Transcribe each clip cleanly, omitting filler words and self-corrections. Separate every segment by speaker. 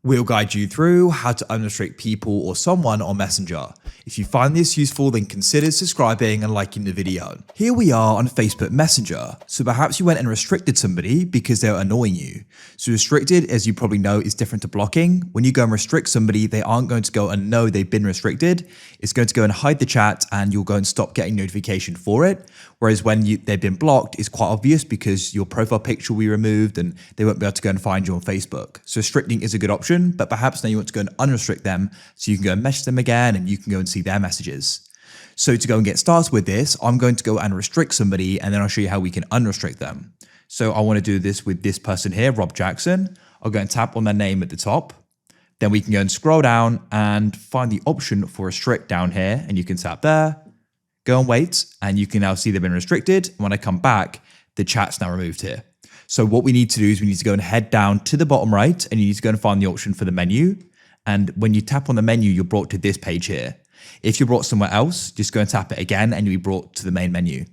Speaker 1: We'll guide you through how to unrestrict people or someone on Messenger. If you find this useful, then consider subscribing and liking the video. Here we are on Facebook Messenger. So perhaps you went and restricted somebody because they're annoying you. So restricted, as you probably know, is different to blocking. When you go and restrict somebody, they aren't going to go and know they've been restricted. It's going to go and hide the chat and you'll go and stop getting notification for it. Whereas when they've been blocked, it's quite obvious because your profile picture will be removed and they won't be able to go and find you on Facebook. So restricting is a good option, but perhaps now you want to go and unrestrict them so you can go and message them again and you can go and see their messages. So to go and get started with this, I'm going to go and restrict somebody and then I'll show you how we can unrestrict them. So I want to do this with this person here, Rob Jackson. I'll go and tap on their name at the top. Then we can go and scroll down and find the option for restrict down here and you can tap there. Go and wait, and you can now see they've been restricted. When I come back, the chat's now removed here. So what we need to do is we need to go and head down to the bottom right, and you need to go and find the option for the menu. And when you tap on the menu, you're brought to this page here. If you're brought somewhere else, just go and tap it again, and you'll be brought to the main menu.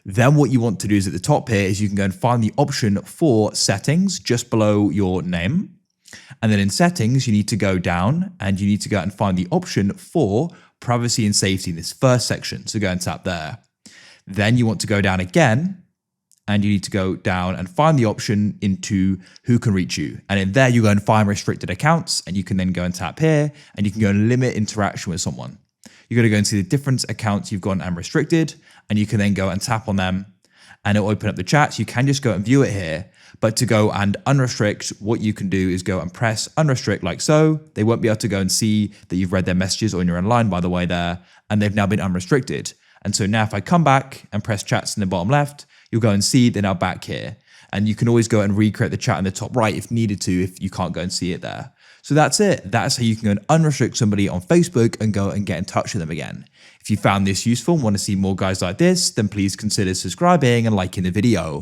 Speaker 1: Then what you want to do is at the top here is you can go and find the option for settings just below your name. And then in settings, you need to go down, and you need to go and find the option for privacy and safety in this first section. So go and tap there. Then you want to go down again and you need to go down and find the option into who can reach you. And in there, you go and find restricted accounts and you can then go and tap here and you can go and limit interaction with someone. You're going to go and see the different accounts you've gone and restricted and you can then go and tap on them and it'll open up the chat. So you can just go and view it here. But to go and unrestrict, what you can do is go and press unrestrict like so. They won't be able to go and see that you've read their messages or you're online, by the way, there, and they've now been unrestricted. And so now if I come back and press chats in the bottom left, you'll go and see they're now back here. And you can always go and recreate the chat in the top right if needed to, if you can't go and see it there. So that's it. That's how you can go and unrestrict somebody on Facebook and go and get in touch with them again. If you found this useful and want to see more guides like this, then please consider subscribing and liking the video.